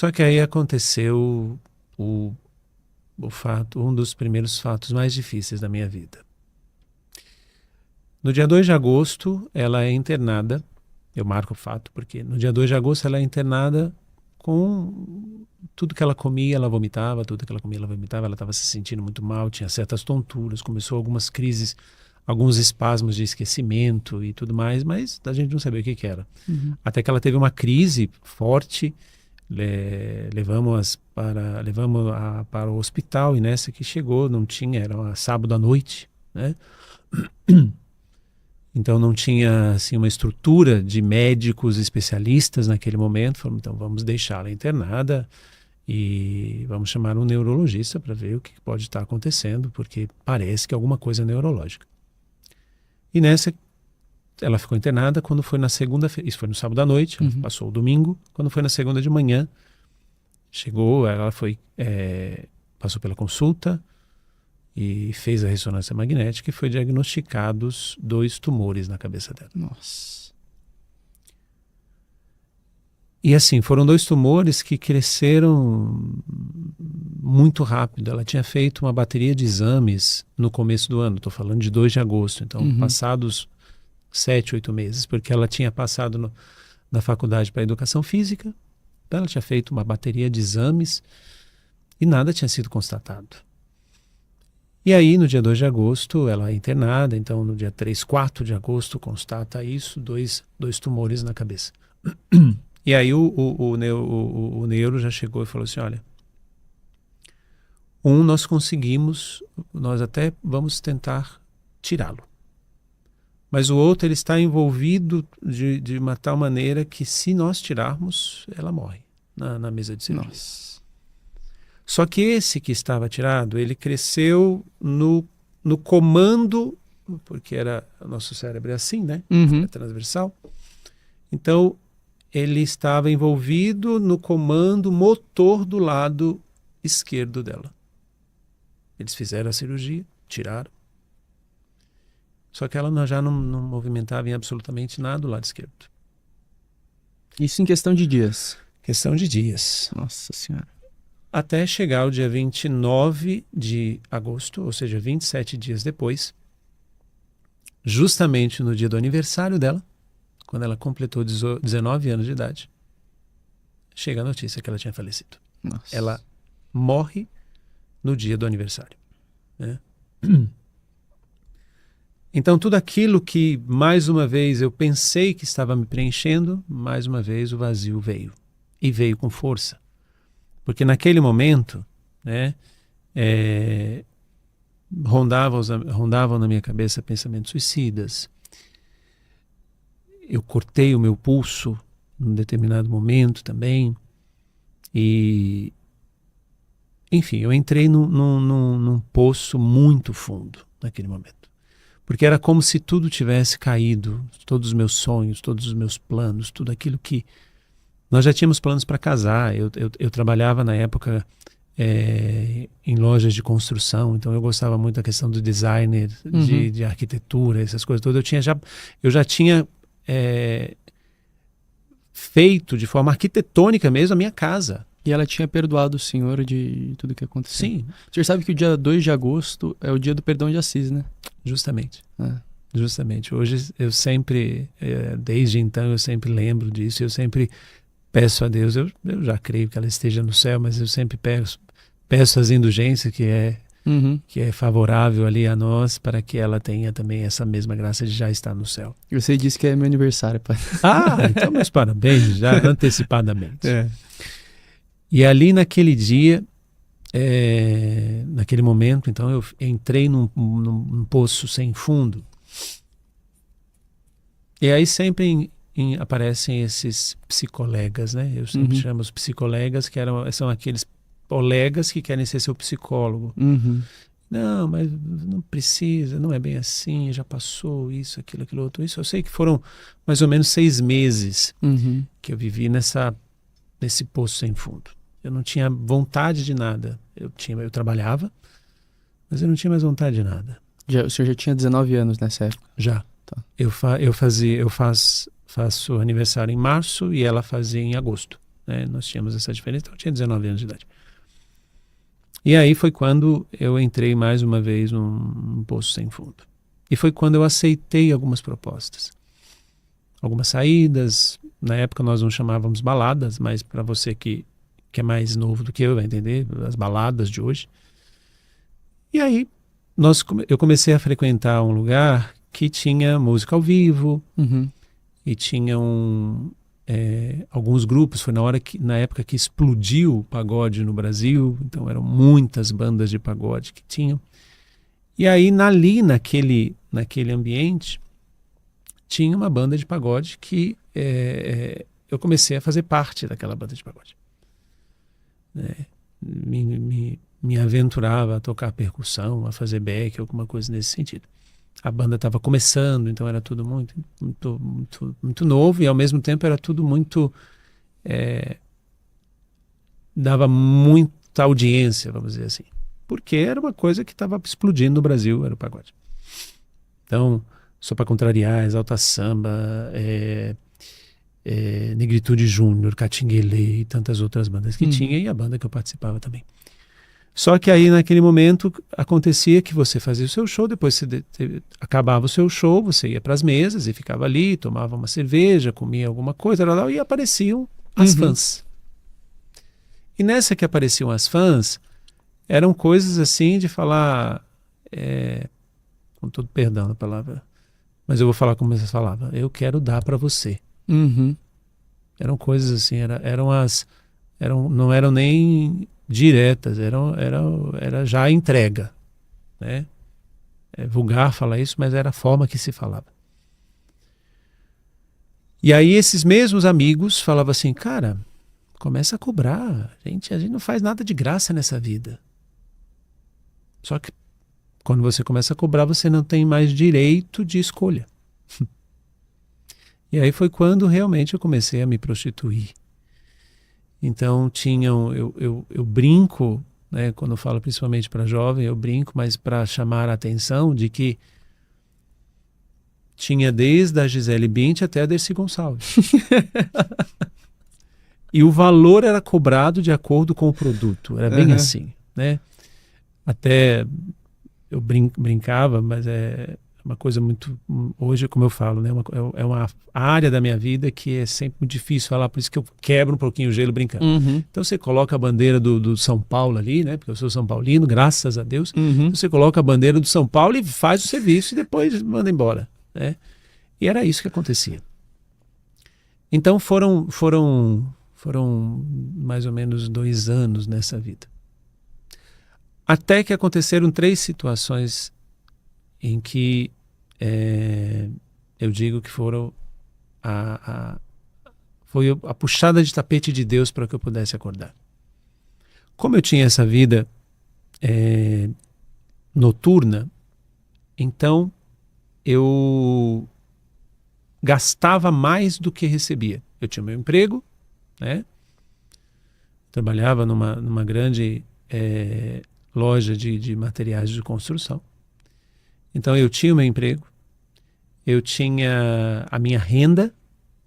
Só que aí aconteceu o fato, um dos primeiros fatos mais difíceis da minha vida. No dia 2 de agosto, ela é internada. Eu marco o fato, porque no dia 2 de agosto ela é internada com tudo que ela comia, ela vomitava, tudo que ela comia, ela vomitava, ela estava se sentindo muito mal, tinha certas tonturas, começou algumas crises, alguns espasmos de esquecimento e tudo mais, mas a gente não sabia o que era. Até que ela teve uma crise forte, levamos para o hospital, e nessa que chegou, não tinha, era sábado à noite, né? Então não tinha assim uma estrutura de médicos especialistas naquele momento. Falamos, então vamos deixá-la internada e vamos chamar um neurologista para ver o que pode estar acontecendo, porque parece que é alguma coisa neurológica. E nessa ela ficou internada. Quando foi na segunda-feira, isso foi no sábado à noite, passou o domingo, quando foi na segunda de manhã, chegou, ela foi, passou pela consulta e fez a ressonância magnética e foi diagnosticados 2 tumores na cabeça dela. Nossa. E assim, foram 2 tumores que cresceram muito rápido. Ela tinha feito uma bateria de exames no começo do ano, estou falando de 2 de agosto, então passados 7, 8 meses, porque ela tinha passado na faculdade para educação física, então ela tinha feito uma bateria de exames e nada tinha sido constatado. E aí, no dia 2 de agosto, ela é internada, então no dia 3, 4 de agosto, constata isso, 2 tumores na cabeça. E aí o neuro já chegou e falou assim, olha, nós conseguimos, nós até vamos tentar tirá-lo. Mas o outro, ele está envolvido de uma tal maneira que se nós tirarmos, ela morre na mesa de cirurgia. Nossa. Só que esse que estava tirado, ele cresceu no comando, porque o nosso cérebro é assim, né? É transversal. Então, ele estava envolvido no comando motor do lado esquerdo dela. Eles fizeram a cirurgia, tiraram. Só que ela já não movimentava em absolutamente nada do lado esquerdo. Isso em questão de dias? Questão de dias. Nossa Senhora. Até chegar o dia 29 de agosto, ou seja, 27 dias depois, justamente no dia do aniversário dela, quando ela completou 19 anos de idade, chega a notícia que ela tinha falecido. Nossa. Ela morre no dia do aniversário, né? Então tudo aquilo que mais uma vez eu pensei que estava me preenchendo, mais uma vez o vazio veio. E veio com força. Porque naquele momento, né, rondavam na minha cabeça pensamentos suicidas. Eu cortei o meu pulso num determinado momento também. E, enfim, eu entrei num poço muito fundo naquele momento. Porque era como se tudo tivesse caído, todos os meus sonhos, todos os meus planos, tudo aquilo que... Nós já tínhamos planos para casar. Eu trabalhava na época em lojas de construção, então eu gostava muito da questão do designer, de arquitetura, essas coisas todas. Eu já tinha feito de forma arquitetônica mesmo a minha casa. E ela tinha perdoado o senhor de tudo que aconteceu. Sim. O senhor sabe que o dia 2 de agosto é o dia do perdão de Assis, né? Justamente. Justamente. Hoje eu sempre, desde então, eu sempre lembro disso, eu sempre peço a Deus, eu já creio que ela esteja no céu, mas eu sempre peço as indulgências que é favorável ali a nós, para que ela tenha também essa mesma graça de já estar no céu. Você disse que é meu aniversário, pai. Então meus parabéns, já antecipadamente. E ali naquele dia, naquele momento, então eu entrei num poço sem fundo. E aí sempre aparecem esses psicolegas, né? Eu sempre chamo os psicolegas, que são aqueles colegas que querem ser seu psicólogo. Não, mas não precisa, não é bem assim, já passou isso, aquilo outro. Isso eu sei que foram mais ou menos 6 meses que eu vivi nesse poço sem fundo. Eu não tinha vontade de nada. Eu trabalhava, mas eu não tinha mais vontade de nada. O senhor já tinha 19 anos nessa época? Já. Tá. Eu faço aniversário em março e ela fazia em agosto. né? Nós tínhamos essa diferença, então eu tinha 19 anos de idade. E aí foi quando eu entrei mais uma vez num poço sem fundo. E foi quando eu aceitei algumas propostas. Algumas saídas, na época nós não chamávamos baladas, mas para você que é mais novo do que eu vai entender, as baladas de hoje. E aí eu comecei a frequentar um lugar que tinha música ao vivo, e tinham alguns grupos. Foi na época que explodiu o pagode no Brasil, então eram muitas bandas de pagode que tinham. E aí naquele ambiente tinha uma banda de pagode que eu comecei a fazer parte daquela banda de pagode. Me aventurava a tocar percussão, a fazer back, alguma coisa nesse sentido. A banda estava começando, então era tudo muito, muito, muito, muito novo, e ao mesmo tempo era tudo muito... dava muita audiência, vamos dizer assim. Porque era uma coisa que estava explodindo no Brasil, era o pagode. Então, Só Pra Contrariar, Exalta Samba, Negritude Júnior, Catinguelê e tantas outras bandas que tinha, e a banda que eu participava também. Só que aí naquele momento acontecia que você fazia o seu show, depois acabava o seu show, você ia para as mesas e ficava ali, tomava uma cerveja, comia alguma coisa, e apareciam as fãs. E nessa que apareciam as fãs, eram coisas assim de falar, com todo perdão da palavra, mas eu vou falar como você falava, eu quero dar para você. Eram coisas assim, não eram nem diretas, era já a entrega, né? É vulgar falar isso, mas era a forma que se falava. E aí esses mesmos amigos falavam assim, cara, começa a cobrar, a gente não faz nada de graça nessa vida. Só que quando você começa a cobrar, você não tem mais direito de escolha. E aí foi quando realmente eu comecei a me prostituir. Então eu brinco, né, quando eu falo principalmente para jovem, eu brinco, mas para chamar a atenção de que tinha desde a Gisele Bündchen até a Dercy Gonçalves. E o valor era cobrado de acordo com o produto, era bem assim, né? Até eu brincava, mas é uma coisa muito... Hoje, como eu falo, né, é uma área da minha vida que é sempre muito difícil falar, por isso que eu quebro um pouquinho o gelo brincando. Então você coloca a bandeira do São Paulo ali, né, porque eu sou São Paulino, graças a Deus. Você coloca a bandeira do São Paulo e faz o serviço e depois manda embora, né? E era isso que acontecia. Então foram mais ou menos 2 anos nessa vida. Até que aconteceram 3 situações em que eu digo que foi a puxada de tapete de Deus para que eu pudesse acordar. Como eu tinha essa vida noturna, então eu gastava mais do que recebia. Eu tinha meu emprego, né? Trabalhava numa grande loja de materiais de construção. Então eu tinha o meu emprego, eu tinha a minha renda,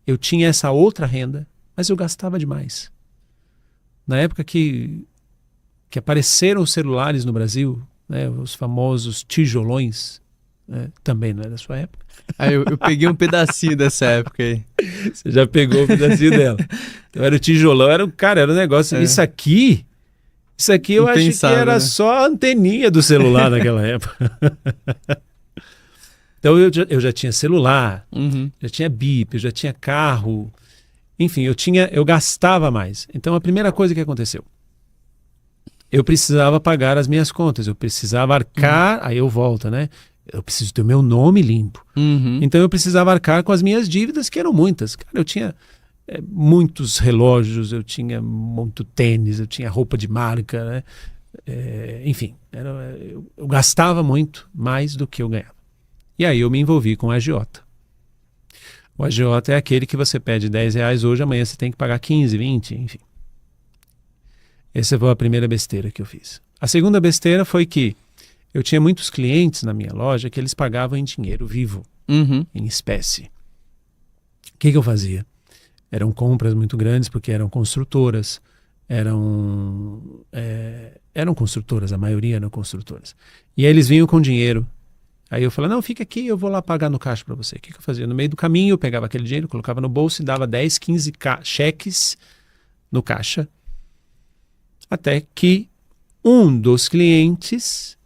eu tinha essa outra renda, mas eu gastava demais. Na época que apareceram os celulares no Brasil, né, os famosos tijolões, né, também não é da sua época. Eu peguei um pedacinho dessa época aí. Você já pegou um pedacinho dela. Então era o tijolão, era um negócio... Isso aqui eu acho que era, né, só a anteninha do celular naquela época. Então eu já tinha celular, já tinha bip, eu já tinha carro, enfim, eu gastava mais. Então a primeira coisa que aconteceu, eu precisava pagar as minhas contas, eu precisava arcar, aí eu volto, né? Eu preciso ter o meu nome limpo. Então eu precisava arcar com as minhas dívidas, que eram muitas. Cara, eu tinha muitos relógios, eu tinha muito tênis, eu tinha roupa de marca, né? Enfim, eu gastava muito mais do que eu ganhava. E aí eu me envolvi com o agiota. O agiota é aquele que você pede R$10 hoje, amanhã você tem que pagar 15, 20, enfim. Essa foi a primeira besteira que eu fiz. A segunda besteira foi que eu tinha muitos clientes na minha loja que eles pagavam em dinheiro vivo, em espécie. O que eu fazia? Eram compras muito grandes porque eram construtoras. Eram construtoras, a maioria eram construtoras. E aí eles vinham com dinheiro. Aí eu falava, não, fica aqui, eu vou lá pagar no caixa para você. O que eu fazia? No meio do caminho eu pegava aquele dinheiro, colocava no bolso e dava 10, 15 cheques no caixa. Até que um dos clientes,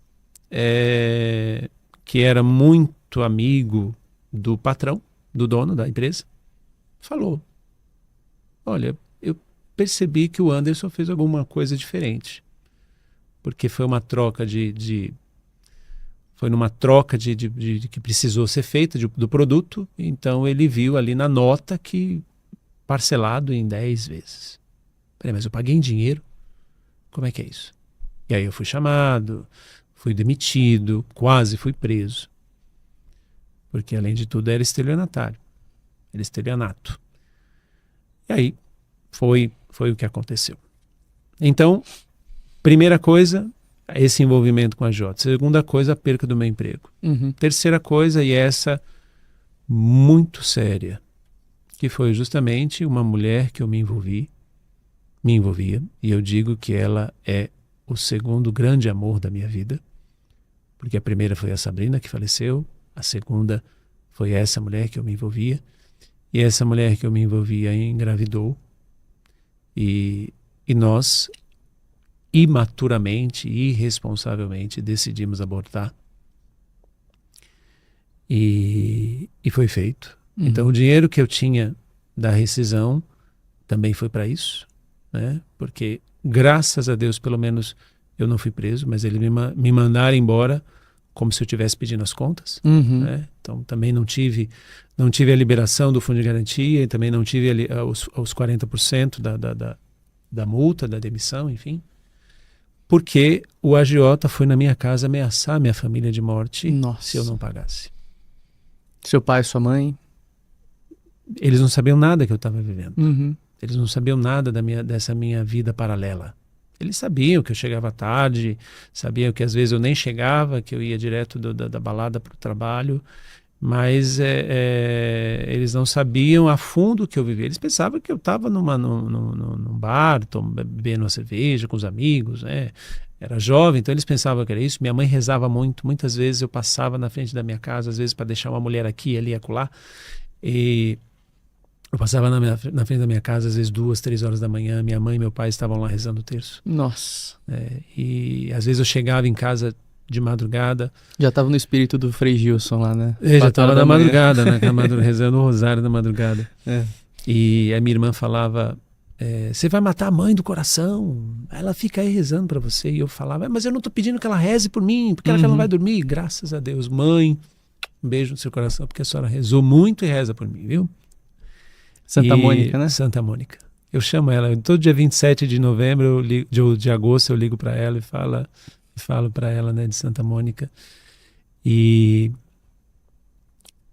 que era muito amigo do patrão, do dono da empresa, falou, olha, eu percebi que o Anderson fez alguma coisa diferente. Porque foi uma troca foi numa troca de que precisou ser feita do produto, então ele viu ali na nota que parcelado em 10 vezes. Peraí, mas eu paguei em dinheiro? Como é que é isso? E aí eu fui chamado, fui demitido, quase fui preso. Porque além de tudo era estelionatário. Era estelionato. E aí foi o que aconteceu. Então, primeira coisa, esse envolvimento com a Jota. Segunda coisa, a perca do meu emprego. Terceira coisa, e essa muito séria, que foi justamente uma mulher que eu me envolvia, e eu digo que ela é o segundo grande amor da minha vida, porque a primeira foi a Sabrina, que faleceu, a segunda foi essa mulher que eu me envolvia, e essa mulher que eu me envolvia engravidou, e nós imaturamente e irresponsavelmente decidimos abortar. E foi feito. Então o dinheiro que eu tinha da rescisão também foi para isso, né? Porque graças a Deus pelo menos eu não fui preso, mas eles me mandaram embora como se eu estivesse pedindo as contas, né? Então também não tive a liberação do fundo de garantia e também não tive os 40% da multa, da demissão, enfim. Porque o agiota foi na minha casa ameaçar minha família de morte. Nossa. Se eu não pagasse. Seu pai e sua mãe? Eles não sabiam nada que eu estava vivendo. Eles não sabiam nada dessa minha vida paralela. Eles sabiam que eu chegava tarde, sabiam que às vezes eu nem chegava, que eu ia direto da balada para o trabalho, mas eles não sabiam a fundo o que eu vivia. Eles pensavam que eu estava num bar, bebendo uma cerveja com os amigos, né? Era jovem, então eles pensavam que era isso. Minha mãe rezava muito, muitas vezes eu passava na frente da minha casa, às vezes para deixar uma mulher aqui, ali, acolá, e eu passava na frente da minha casa, às vezes 2, 3 horas da manhã, minha mãe e meu pai estavam lá rezando o terço. Nossa. E às vezes eu chegava em casa de madrugada. Já estava no espírito do Frei Gilson lá, né? Já estava na madrugada, né? Rezando o rosário na madrugada. E a minha irmã falava, você vai matar a mãe do coração, ela fica aí rezando para você. E eu falava, mas eu não estou pedindo que ela reze por mim, porque ela não vai dormir. Graças a Deus, mãe, um beijo no seu coração, porque a senhora rezou muito e reza por mim, viu? Santa Mônica, né? Santa Mônica. Eu chamo ela, todo dia 27 de novembro, de agosto, eu ligo para ela e falo para ela, né, de Santa Mônica. E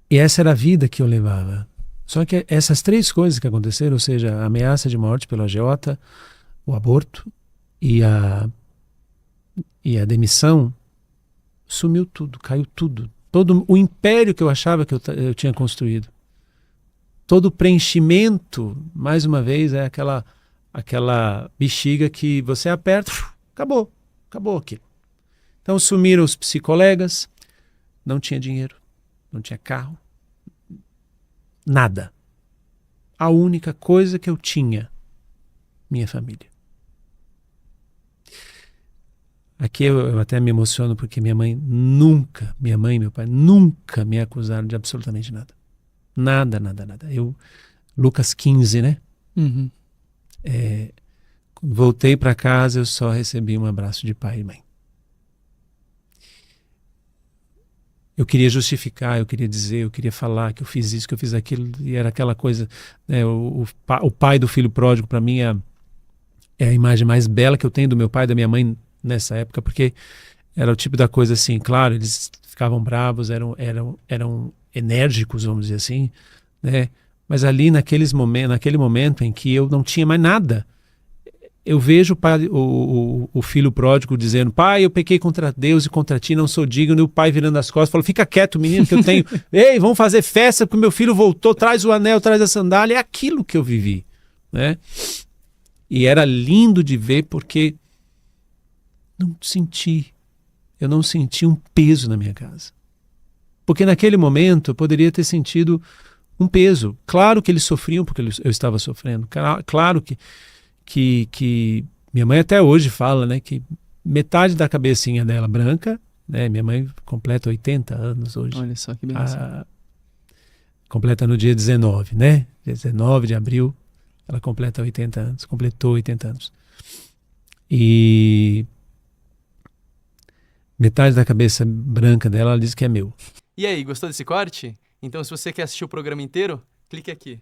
essa era a vida que eu levava. Só que essas 3 coisas que aconteceram, ou seja, a ameaça de morte pelo agiota, o aborto e a demissão, sumiu tudo, caiu tudo. Todo o império que eu achava que eu tinha construído. Todo o preenchimento, mais uma vez, é aquela bexiga que você aperta, acabou aquilo. Então sumiram os psicolegas, não tinha dinheiro, não tinha carro, nada. A única coisa que eu tinha, minha família. Aqui eu até me emociono porque minha mãe e meu pai nunca me acusaram de absolutamente nada. Nada. Lucas 15, né? Voltei para casa, eu só recebi um abraço de pai e mãe. Eu queria justificar, eu queria dizer, eu queria falar que eu fiz isso, que eu fiz aquilo, e era aquela coisa, né, o pai do filho pródigo, para mim, é a imagem mais bela que eu tenho do meu pai e da minha mãe nessa época, porque era o tipo da coisa assim, claro, eles ficavam bravos, eram enérgicos, vamos dizer assim, né? Mas ali naquele momento em que eu não tinha mais nada, eu vejo o filho pródigo dizendo, pai, eu pequei contra Deus e contra ti, não sou digno, e o pai virando as costas, falou, fica quieto, menino, que eu tenho, ei, vamos fazer festa porque meu filho voltou, traz o anel, traz a sandália, é aquilo que eu vivi, né? E era lindo de ver porque eu não senti um peso na minha casa. Porque naquele momento eu poderia ter sentido um peso. Claro que eles sofriam porque eu estava sofrendo. Claro que minha mãe até hoje fala, né, que metade da cabecinha dela branca, né, minha mãe completa 80 anos hoje. Olha só que beleza. Completa no dia 19, né? Dia 19 de abril, ela completa 80 anos, completou 80 anos. E metade da cabeça branca dela, ela diz que é meu. E aí, gostou desse corte? Então, se você quer assistir o programa inteiro, clique aqui.